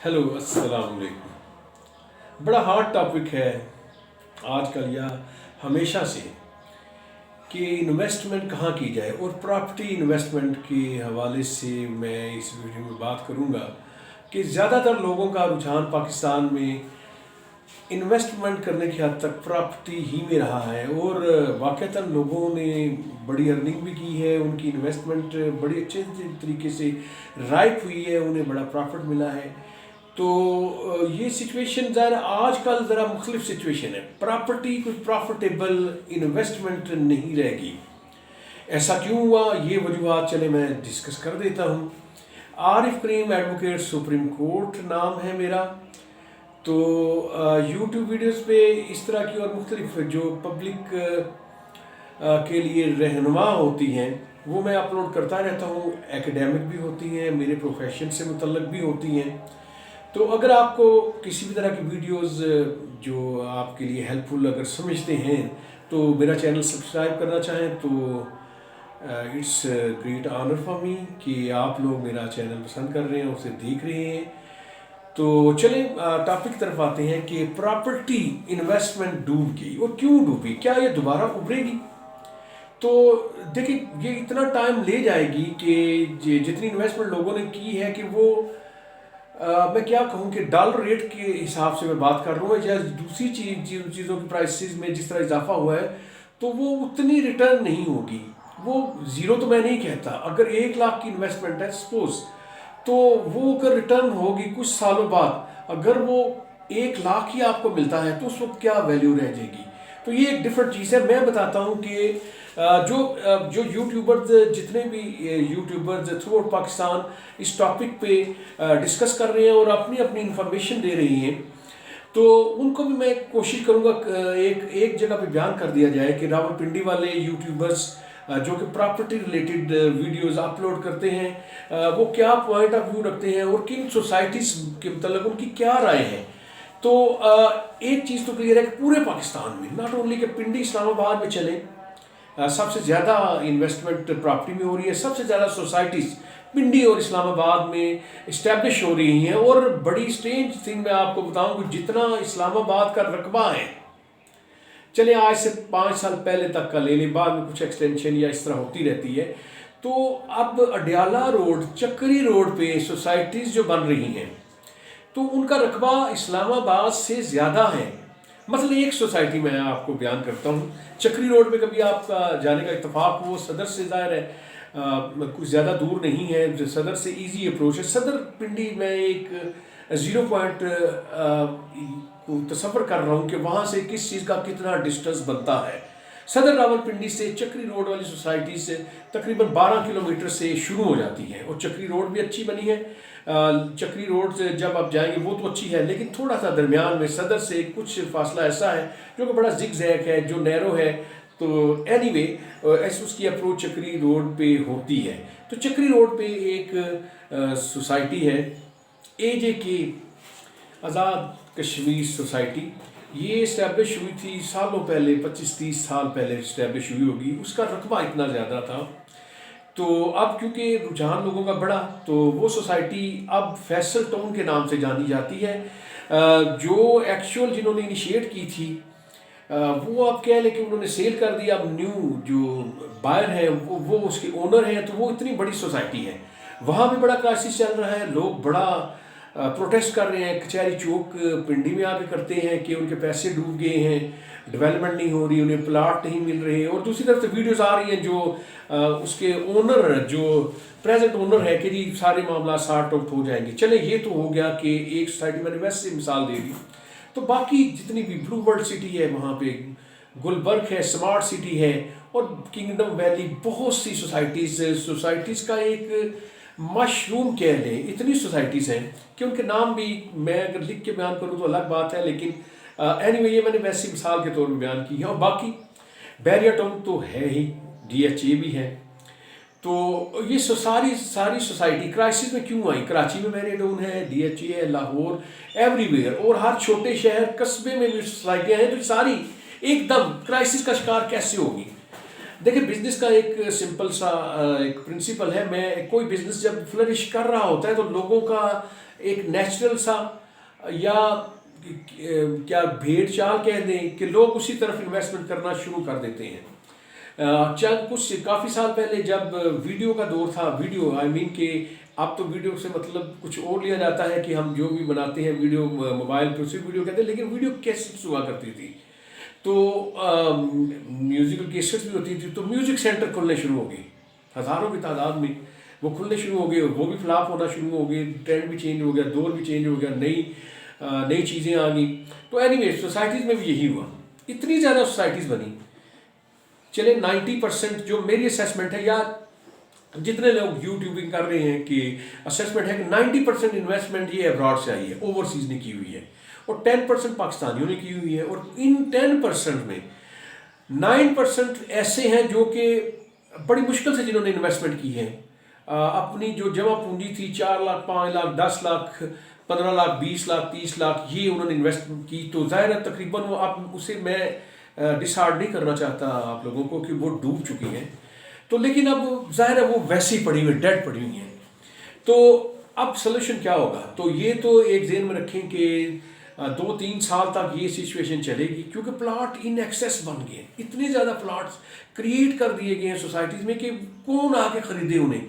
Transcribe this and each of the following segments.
Hello अस्सलाम वालेकुम। बड़ा हार्ड टॉपिक है आज कल या हमेशा से कि इन्वेस्टमेंट कहाँ की जाए, और प्रॉपर्टी इन्वेस्टमेंट के हवाले से मैं इस वीडियो में बात करूँगा कि ज़्यादातर लोगों का रुझान पाकिस्तान में इन्वेस्टमेंट करने की हद तक प्रॉपर्टी ही में रहा है, और वाक़तन लोगों ने बड़ी अर्निंग भी की है, उनकी इन्वेस्टमेंट बड़ी अच्छे तरीके से राइट हुई है, उन्हें बड़ा प्रॉफिट मिला है। तो ये सिचुएशन ज़रा आजकल ज़रा मुख्तलिफ सिचुएशन है, प्रॉपर्टी कोई प्रॉफिटेबल इन्वेस्टमेंट नहीं रहेगी। ऐसा क्यों हुआ, ये वजूहत चले मैं डिस्कस कर देता हूँ। आरिफ करीम एडवोकेट सुप्रीम कोर्ट नाम है मेरा। तो यूट्यूब वीडियोस पे इस तरह की और मुख्तलिफ जो पब्लिक के लिए रहनुमा होती हैं वो मैं अपलोड करता रहता हूँ। एकेडमिक भी होती हैं, मेरे प्रोफेशन से मुतल्लक भी होती हैं। तो अगर आपको किसी भी तरह की वीडियोस जो आपके लिए हेल्पफुल अगर समझते हैं तो मेरा चैनल सब्सक्राइब करना चाहें तो it's great honour for me कि आप लोग मेरा चैनल पसंद कर रहे हैं, उसे देख रहे हैं। तो चलें टॉपिक की तरफ आते हैं कि प्रॉपर्टी इन्वेस्टमेंट डूब गई, और क्यों डूबी, क्या ये दोबारा उभरेगी? तो देखिए, ये इतना टाइम ले जाएगी कि जितनी इन्वेस्टमेंट लोगों ने की है कि वो मैं क्या कहूँ कि डॉलर रेट के हिसाब से मैं बात कर रहा हूँ या दूसरी चीज़ों की प्राइसेस में जिस तरह इजाफा हुआ है तो वो उतनी रिटर्न नहीं होगी। वो ज़ीरो तो मैं नहीं कहता, अगर 1 लाख की इन्वेस्टमेंट है सपोज, तो वो अगर रिटर्न होगी कुछ सालों बाद, अगर वो 1 लाख ही आपको मिलता है तो उस वक्त क्या वैल्यू रह जाएगी। तो ये एक डिफरेंट चीज़ है। मैं बताता हूँ कि जो यूट्यूबर्स, जितने भी यूट्यूबर्स थ्रू आउट पाकिस्तान इस टॉपिक पे डिस्कस कर रहे हैं और अपनी अपनी इंफॉर्मेशन दे रही हैं, तो उनको भी मैं कोशिश करूँगा एक जगह पे बयान कर दिया जाए कि रावलपिंडी वाले यूट्यूबर्स जो कि प्रॉपर्टी रिलेटेड वीडियोस अपलोड करते हैं वो क्या पॉइंट ऑफ व्यू रखते हैं और किन सोसाइटीज़ के मतलब उनकी क्या राय है। तो एक चीज़ तो क्लियर है कि पूरे पाकिस्तान में, नॉट ओनली कि पिंडी इस्लामाबाद में चले, सबसे ज़्यादा इन्वेस्टमेंट प्रॉपर्टी में हो रही है, सबसे ज़्यादा सोसाइटीज़ पिंडी और इस्लामाबाद में इस्टेब्लिश हो रही हैं। और बड़ी स्ट्रेंज थिंग मैं आपको बताऊं कि जितना इस्लामाबाद का रकबा है, चले आज से 5 साल पहले तक का ले लें, बाद में कुछ एक्सटेंशन या इस तरह होती रहती है, तो अब अडियाला रोड, चक्री रोड पे सोसाइटीज़ जो बन रही हैं तो उनका रकबा इस्लामाबाद से ज़्यादा है। मतलब एक सोसाइटी मैं आपको बयान करता हूँ, चक्री रोड पे कभी आपका जाने का इत्तेफाक हो, सदर से ज़ाहिर है कुछ ज़्यादा दूर नहीं है, सदर से इजी अप्रोच है। सदर पिंडी में एक 0 पॉइंट को तसव्वुर कर रहा हूँ कि वहाँ से किस चीज़ का कितना डिस्टेंस बनता है। सदर रावलपिंडी से चक्री रोड वाली सोसाइटी से तकरीबन 12 किलोमीटर से शुरू हो जाती है, और चक्री रोड भी अच्छी बनी है। चक्री रोड से जब आप जाएंगे वो तो अच्छी है, लेकिन थोड़ा सा दरमियान में सदर से कुछ फासला ऐसा है जो कि बड़ा जिग-जैग है, जो नैरो है। तो एनीवे ऐसे उसकी अप्रोच चक्री रोड पे होती है। तो चक्री रोड पे एक सोसाइटी है AJK, आज़ाद कश्मीर सोसाइटी। ये इस्टेब्लिश हुई थी सालों पहले, 25-30 साल पहले इस्टेब्लिश हुई होगी। उसका रकबा इतना ज़्यादा था, तो अब क्योंकि रुझान लोगों का बढ़ा तो वो सोसाइटी अब फैसल टाउन के नाम से जानी जाती है। जो एक्चुअल जिन्होंने इनिशिएट की थी वो आप कह लें कि उन्होंने सेल कर दिया। अब न्यू जो बायर है वो उसके ओनर हैं, तो वो इतनी बड़ी सोसाइटी है, वहाँ भी बड़ा क्राइसिस चल रहा है। लोग बड़ा प्रोटेस्ट कर रहे हैं, कचहरी चौक पिंडी में आके करते हैं कि उनके पैसे डूब गए हैं, डेवलपमेंट नहीं हो रही, उन्हें प्लाट नहीं मिल रहे। और दूसरी तरफ से वीडियोस आ रही हैं जो उसके ओनर, जो प्रेजेंट ओनर है, कि जी सारे मामला सॉर्ट आउट हो जाएंगे। चले, ये तो हो गया कि एक सोसाइटी मैंने वैसे मिसाल दे दी। तो बाकी जितनी भी ब्लू वर्ल्ड सिटी है, वहाँ पे गुलबर्ग है, स्मार्ट सिटी है, और किंगडम वैली, बहुत सी सोसाइटीज़ का एक मशरूम कह लें। इतनी सोसाइटीज़ हैं कि उनके नाम भी मैं अगर लिख के बयान करूँ तो अलग बात है, लेकिन एनीवे ये मैंने वैसी मिसाल के तौर पर बयान की है। और बाकी बैरियर टाउन तो है ही, DHA भी है। तो ये सारी सोसाइटी क्राइसिस में क्यों आई? कराची में बैरियर टाउन है, DHA है, लाहौर, एवरीवेयर, और हर छोटे शहर कस्बे में भी सोसाइटियाँ हैं। तो सारी एकदम क्राइसिस का शिकार कैसे होगी? देखिए, बिजनेस का एक सिंपल सा एक प्रिंसिपल है। मैं कोई बिजनेस जब फ्लरिश कर रहा होता है तो लोगों का ایک نیچرل سا یا کیا بھیڑ چال کہہ دیں کہ لوگ اسی طرف انویسٹمنٹ کرنا شروع کر دیتے ہیں. کچھ کافی سال پہلے جب ویڈیو کا دور تھا، ویڈیو آئی مین کہ اب تو ویڈیو سے مطلب کچھ اور لیا جاتا ہے کہ ہم جو بھی بناتے ہیں ویڈیو موبائل پہ اسے ویڈیو کہتے ہیں، لیکن ویڈیو کیسٹس ہوا کرتی تھی، تو میوزیکل کیسٹس بھی ہوتی تھی. تو میوزک سینٹر کھلنے شروع ہو گئے ہزاروں کی تعداد میں، وہ کھلنے شروع ہو گئے، وہ بھی فلاپ ہونا شروع ہو گئے، ٹرینڈ بھی چینج ہو گیا، دور بھی چینج ہو گیا، نئی چیزیں آ گئیں. تو اینی وے سوسائٹیز میں بھی یہی ہوا، اتنی زیادہ سوسائٹیز بنی. چلے 90% جو میری اسیسمنٹ ہے، یا جتنے لوگ یوٹیوبنگ کر رہے ہیں کہ اسیسمنٹ ہے کہ 90% انویسٹمنٹ یہ ابراڈ سے آئی ہے، اوورسیز نے کی ہوئی ہے، اور 10% پاکستانیوں نے کی ہوئی ہے. اور ان 10% میں 9% ایسے ہیں جو کہ بڑی مشکل سے جنہوں نے انویسٹمنٹ کی ہے، اپنی جو جمع پونجی تھی 4 لاکھ 5 لاکھ 10 لاکھ 15 لاکھ 20 لاکھ 30 لاکھ یہ انہوں نے انویسٹ کی. تو ظاہر ہے تقریباً وہ اب اسے میں ڈس ہارڈ نہیں کرنا چاہتا آپ لوگوں کو کہ وہ ڈوب چکی ہیں، تو لیکن اب ظاہر ہے وہ ویسی پڑی ہوئی ڈیڈ پڑی ہوئی ہیں. تو اب سولوشن کیا ہوگا؟ تو یہ تو ایک ذہن میں رکھیں کہ 2-3 سال تک یہ سچویشن چلے گی، کیونکہ پلاٹ ان ایکسیس بن گئے، اتنے زیادہ پلاٹس کریٹ کر دیے گئے ہیں سوسائٹیز میں کہ کون آ کے خریدے انہیں.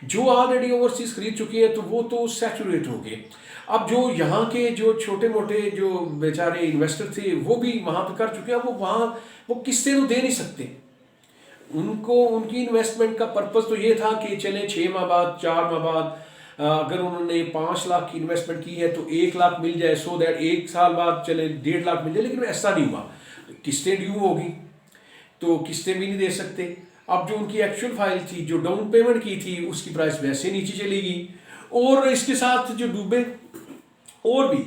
جو آلریڈی اوورسیز خرید چکے ہیں تو وہ تو سیچوریٹ ہو گئے. اب جو یہاں کے جو چھوٹے موٹے جو بیچارے انویسٹر تھے وہ بھی وہاں پہ کر چکے ہیں، وہ وہاں وہ قسطیں تو دے نہیں سکتے. ان کو ان کی انویسٹمنٹ کا پرپز تو یہ تھا کہ چلے 6 ماہ بعد 4 ماہ بعد اگر انہوں نے 5 لاکھ کی انویسٹمنٹ کی ہے تو 1 لاکھ مل جائے، سو دیٹ 1 سال بعد چلے 1.5 لاکھ مل جائے. لیکن ایسا نہیں ہوا، قسطیں ڈیو ہوگی تو قسطیں بھی نہیں دے سکتے. اب جو ان کی ایکچوئل فائل تھی، جو ڈاؤن پیمنٹ کی تھی، اس کی پرائس ویسے نیچے چلی گئی. اور اس کے ساتھ جو ڈوبے اور بھی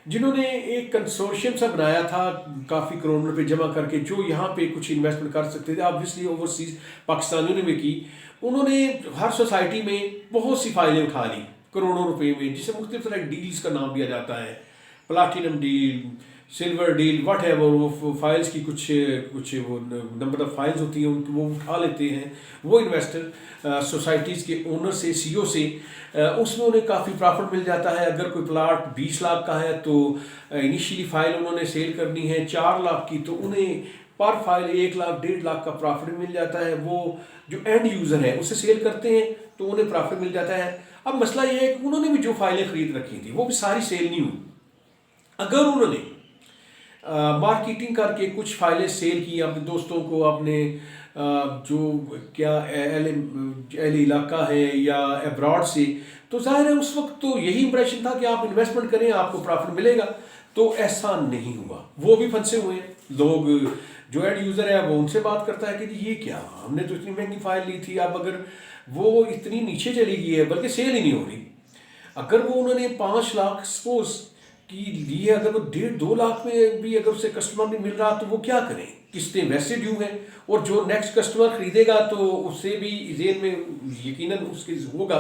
جنہوں نے ایک کنسورشیم سا بنایا تھا کافی کروڑ روپے جمع کر کے، جو یہاں پہ کچھ انویسٹمنٹ کر سکتے تھے، آبویسلی اوورسیز پاکستانیوں نے بھی کی. انہوں نے ہر سوسائٹی میں بہت سی فائلیں اٹھا لی کروڑوں روپے میں، جسے مختلف طرح ڈیلز کا نام دیا جاتا ہے، platinum deal, silver deal, whatever. وہ فائلز کی کچھ وہ نمبر آف فائلز ہوتی ہیں، ان کو وہ اٹھا لیتے ہیں وہ انویسٹر سوسائٹیز کے اونر سے، سی او سے. اس میں انہیں کافی پرافٹ مل جاتا ہے. اگر کوئی پلاٹ 20 لاکھ کا ہے تو انیشیلی فائل انہوں نے سیل کرنی ہے 4 لاکھ کی، تو انہیں پر فائل 1 لاکھ 1.5 لاکھ کا پرافٹ مل جاتا ہے. وہ جو اینڈ یوزر ہے اسے سیل کرتے ہیں تو انہیں پرافٹ مل جاتا ہے. اب مسئلہ یہ ہے کہ انہوں نے بھی جو فائلیں خرید رکھی تھیں وہ بھی ساری سیل نہیں ہوئی. اگر انہوں نے مارکیٹنگ کر کے کچھ فائلیں سیل کی اپنے دوستوں کو، اپنے جو کیا اہل علاقہ ہے یا ابراڈ سے، تو ظاہر ہے اس وقت تو یہی امپریشن تھا کہ آپ انویسٹمنٹ کریں آپ کو پرافٹ ملے گا. تو ایسا نہیں ہوا، وہ بھی پھنسے ہوئے ہیں. لوگ جو اینڈ یوزر ہے وہ ان سے بات کرتا ہے کہ جی یہ کیا، ہم نے تو اتنی مہنگی فائل لی تھی، اب اگر وہ اتنی نیچے چلی گئی ہے بلکہ سیل ہی نہیں ہو رہی. اگر وہ انہوں نے 5 لاکھ سپوز کی لی ہے، اگر وہ 1.5-2 لاکھ میں بھی اگر اسے کسٹمر نہیں مل رہا تو وہ کیا کریں؟ قسطیں ویسے ڈیو ہیں، اور جو نیکسٹ کسٹمر خریدے گا تو اس سے بھی ذہن میں یقیناً اس کے ہوگا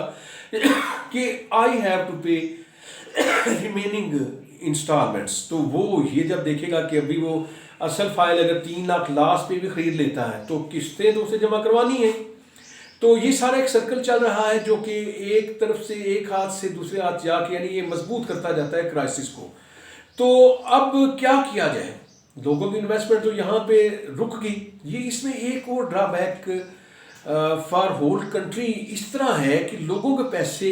کہ I have to pay remaining instalments. تو وہ یہ جب دیکھے گا کہ ابھی وہ اصل فائل اگر 3 لاکھ لاس پہ بھی خرید لیتا ہے تو قسطیں تو اسے جمع کروانی ہیں. تو یہ سارا ایک سرکل چل رہا ہے جو کہ ایک طرف سے ایک ہاتھ سے دوسرے ہاتھ جا کے یعنی یہ مضبوط کرتا جاتا ہے کرائسس کو. تو اب کیا کیا جائے؟ لوگوں کی انویسٹمنٹ تو یہاں پہ رک گئی. یہ اس میں ایک اور ڈرا بیک فار ہول کنٹری اس طرح ہے کہ لوگوں کے پیسے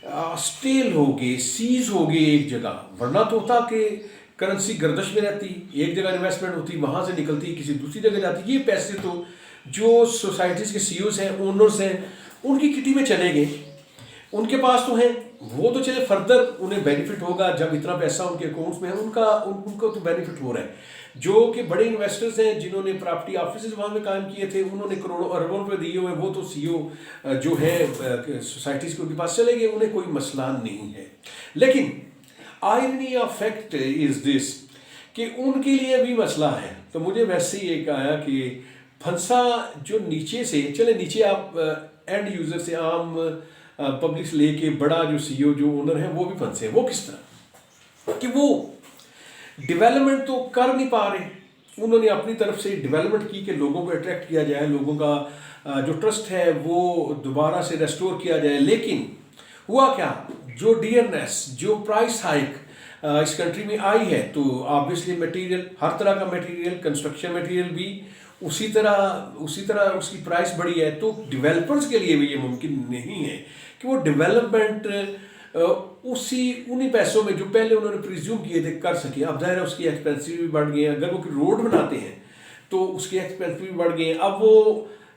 اسٹیل ہو گئے، سیز ہو گئے ایک جگہ. ورنہ تو ہوتا کہ کرنسی گردش میں رہتی، ایک جگہ انویسٹمنٹ ہوتی، وہاں سے نکلتی کسی دوسری جگہ جاتی. یہ پیسے تو جو سوسائٹیز کے سی اوز ہیں، اونرز ہیں، ان کی کٹی میں چلے گئے، ان کے پاس تو ہیں، وہ تو چلے فردر انہیں بینیفٹ ہوگا جب اتنا پیسہ ان کے اکاؤنٹس میں ہے، ان کو تو بینیفٹ ہو رہا ہے. جو کہ بڑے انویسٹرز ہیں جنہوں نے پراپرٹی آفیسز وہاں میں قائم کیے تھے، انہوں نے کروڑوں اربوں روپے دیے ہوئے، وہ تو سی او جو ہے سوسائٹیز کے ان کے پاس چلے گئے، انہیں کوئی مسئلہ نہیں ہے. لیکن آئرنی آف فیکٹ از دس کہ ان کے لیے بھی مسئلہ ہے. تو مجھے ویسے ہی ایک آیا کہ پھنسا جو نیچے سے، چلے نیچے آپ اینڈ یوزر سے عام پبلک سے لے کے بڑا جو سی او جو اونر ہے وہ بھی پھنسے ہیں. وہ کس طرح کہ وہ ڈیولپمنٹ تو کر نہیں پا رہے. انہوں نے اپنی طرف سے ڈیولپمنٹ کی کہ لوگوں کو اٹریکٹ کیا جائے، لوگوں کا جو ٹرسٹ ہے وہ دوبارہ سے ریسٹور کیا جائے. لیکن ہوا کیا، जो डियरनेस, जो प्राइस हाइक इस कंट्री में आई है, तो ऑब्वियसली मटेरियल, हर तरह का मटेरियल, कंस्ट्रक्शन मटेरियल भी उसी तरह उसकी प्राइस बढ़ी है। तो डेवलपर्स के लिए भी ये मुमकिन नहीं है कि वो डेवलपमेंट उन्हीं पैसों में जो पहले उन्होंने प्रिज्यूम किए थे कर सके। अब ज़ाहिर है उसकी एक्सपेंसिव भी बढ़ गए हैं। अगर वो रोड बनाते हैं तो उसके एक्सपेंसिव भी बढ़ गए हैं। अब वो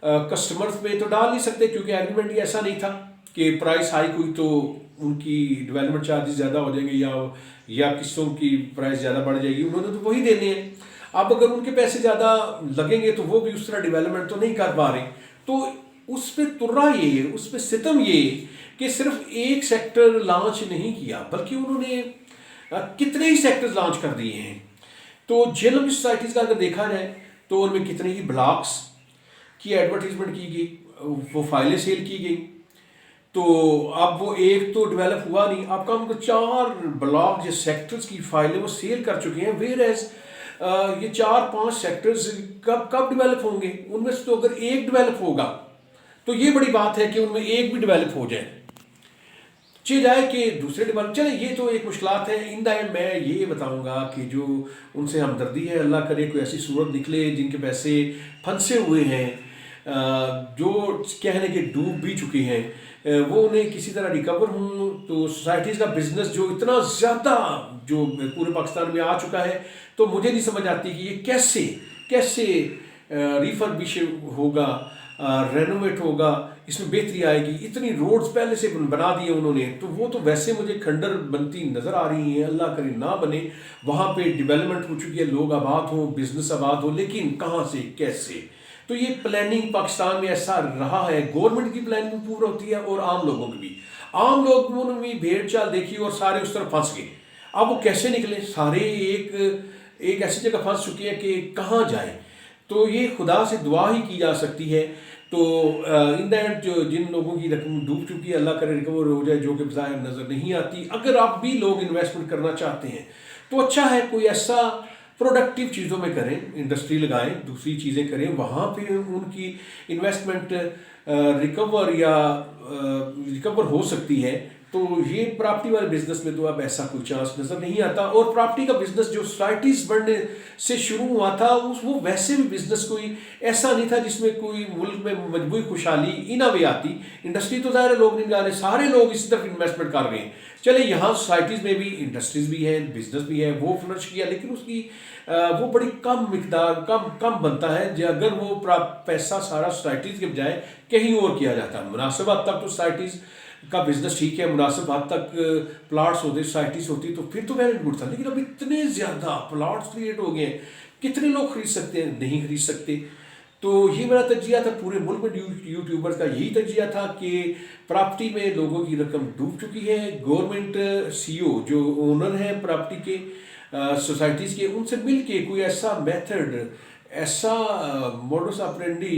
कस्टमर्स पे तो डाल नहीं सकते, क्योंकि एग्रीमेंट ही ऐसा नहीं था कि प्राइस हाइक हुई तो उनकी डेवलपमेंट चार्जेस ज़्यादा हो जाएंगे या किस्तों की प्राइस ज़्यादा बढ़ जाएगी। उन्होंने तो वही देने हैं। अब अगर उनके पैसे ज़्यादा लगेंगे तो वो भी उस तरह डेवलपमेंट तो नहीं कर पा रहे। तो उस पर तुर्रा ये, उस पर सितम ये कि सिर्फ एक सेक्टर लॉन्च नहीं किया, बल्कि उन्होंने कितने ही सेक्टर्स लॉन्च कर दिए हैं। तो जेएलएम सोसाइटीज़ का अगर देखा जाए तो उनमें कितने ही ब्लॉक्स की एडवर्टीजमेंट की गई, वो फाइलें सेल की गई। तो अब वो एक तो डेवलप हुआ नहीं, अब कम को 4 ब्लॉक जो सेक्टर्स की फाइलें वो सेल कर चुके हैं। वेयर एज ये 4-5 सेक्टर्स कब डेवलप होंगे? उनमें से तो अगर एक डेवलप होगा तो ये बड़ी बात है कि उनमें एक भी डेवलप हो जाए, जाए कि दूसरे डेवलप। चले, ये तो एक मुश्किलात है। इन द एंड मैं ये बताऊंगा कि जो उनसे हमदर्दी है, अल्लाह करे कोई ऐसी सूरत निकले जिनके पैसे फंसे हुए हैं, जो कहने के डूब भी चुके हैं, वो उन्हें किसी तरह रिकवर हों। तो सोसाइटीज़ का बिजनेस जो इतना ज़्यादा जो पूरे पाकिस्तान में आ चुका है, तो मुझे नहीं समझ आती कि ये कैसे रिफर्बिश होगा, रेनोवेट होगा, इसमें बेहतरी आएगी। इतनी रोड्स पहले से बना दिए उन्होंने, तो वो तो वैसे मुझे खंडर बनती नज़र आ रही हैं। अल्लाह करे ना बने। वहाँ पे डेवलपमेंट हो चुकी है, लोग आबाद हों, बिजनेस आबाद हो, लेकिन कहाँ से कैसे? तो ये प्लानिंग पाकिस्तान में ऐसा रहा है। गवर्नमेंट की प्लानिंग पूरी होती है और आम लोगों की भी। आम लोगों ने भी भेड़ चाल देखी और सारे उस तरफ फंस गए। अब वो कैसे निकले? सारे एक ऐसी जगह फंस चुके हैं कि कहाँ जाए। तो ये खुदा से दुआ ही की जा सकती है। तो इन द एंड जो जिन लोगों की रकम डूब चुकी है, अल्लाह करे रिकवर हो जाए, जो कि बज़ाहिर नज़र नहीं आती। अगर आप भी लोग इन्वेस्टमेंट करना चाहते हैं तो अच्छा है, कोई ऐसा प्रोडक्टिव चीज़ों में करें, इंडस्ट्री लगाएं, दूसरी चीज़ें करें, वहाँ पे उनकी इन्वेस्टमेंट रिकवर हो सकती है। तो ये प्रॉपर्टी वाले बिजनेस में तो अब ऐसा कोई चांस नज़र नहीं आता। और प्रॉपर्टी का बिजनेस जो सोसाइटीज़ बढ़ने से शुरू हुआ था, वो वैसे भी बिजनेस कोई ऐसा नहीं था जिसमें कोई मुल्क में मजबूरी खुशहाली इना वे आती। इंडस्ट्री तो ज़ाहिर लोग नहीं जा रहे, सारे लोग इसी तरफ इन्वेस्टमेंट कर रहे हैं। चले, यहाँ सोसाइटीज़ में भी इंडस्ट्रीज़ भी है, बिजनेस भी है, वो फ्लरिश किया, लेकिन उसकी वो बड़ी कम मिकदार कम बनता है अगर वो पैसा सारा सोसाइटीज़ के बजाय कहीं और किया जाता है। मुनासिब हद तक तो सोसाइटीज़ का बिजनेस ठीक है, मुनासिब हद तक प्लाट्स होते, सोसाइटीज़ होती, तो फिर तो वेरी गुड था। लेकिन अब इतने ज़्यादा प्लाट्स क्रिएट हो गए हैं, कितने लोग खरीद सकते हैं? नहीं खरीद सकते। तो ये मेरा तजिया था, पूरे मुल्क में यूट्यूबर्स का यही तजिया था कि प्रॉपर्टी में लोगों की रकम डूब चुकी है। गवर्नमेंट सीईओ जो ओनर हैं प्रॉपर्टी के, सोसाइटीज़ के, उनसे मिल के कोई ऐसा मेथड, ऐसा मोडस ऑपरेंडी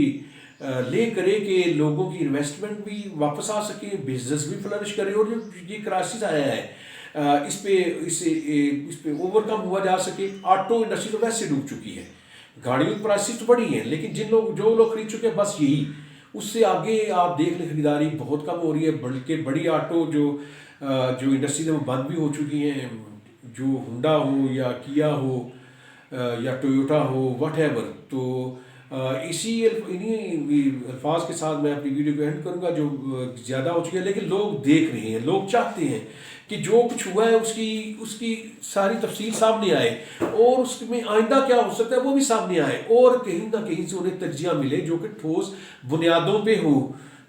ले करे कि लोगों की इन्वेस्टमेंट भी वापस आ सके, बिजनेस भी फ्लरिश करे। और जो ये क्राइसिस आया है इस पे ओवरकम हुआ जा सके। ऑटो इंडस्ट्री तो वैसे डूब चुकी है, गाड़ियों की प्राइसेस तो बढ़ी हैं, लेकिन जो लोग खरीद चुके हैं बस यही, उससे आगे आप देख लें खरीदारी बहुत कम हो रही है। बल्कि बड़ी ऑटो जो इंडस्ट्री में बंद भी हो चुकी हैं, जो हुंडा हो या किया हो या टोयोटा हो, व्हाटएवर। तो इन्हीं अल्फाज के साथ मैं अपनी वीडियो को एंड करूँगा। जो ज़्यादा हो चुकी है, लेकिन लोग देख रहे हैं, लोग चाहते हैं कि जो कुछ हुआ है उसकी सारी तफसील सामने आए, और उसमें आइंदा क्या हो सकता है वो भी सामने आए, और कहीं ना कहीं से उन्हें तज्जिया मिले जो कि ठोस बुनियादों पे हो।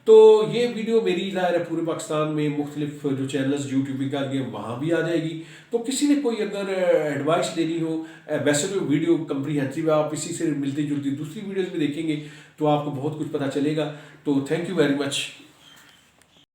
तो ये वीडियो मेरी ज़ाहिर है पूरे पाकिस्तान में मुख्तलिफ जो चैनल्स यूट्यूब कर गए वहाँ भी आ जाएगी। तो किसी ने कोई अगर एडवाइस लेनी हो, वैसे तो वीडियो कम्प्रीहेंसिव है, आप इसी से मिलती जुलती दूसरी वीडियोज़ भी देखेंगे तो आपको बहुत कुछ पता चलेगा। तो थैंक यू वेरी मच।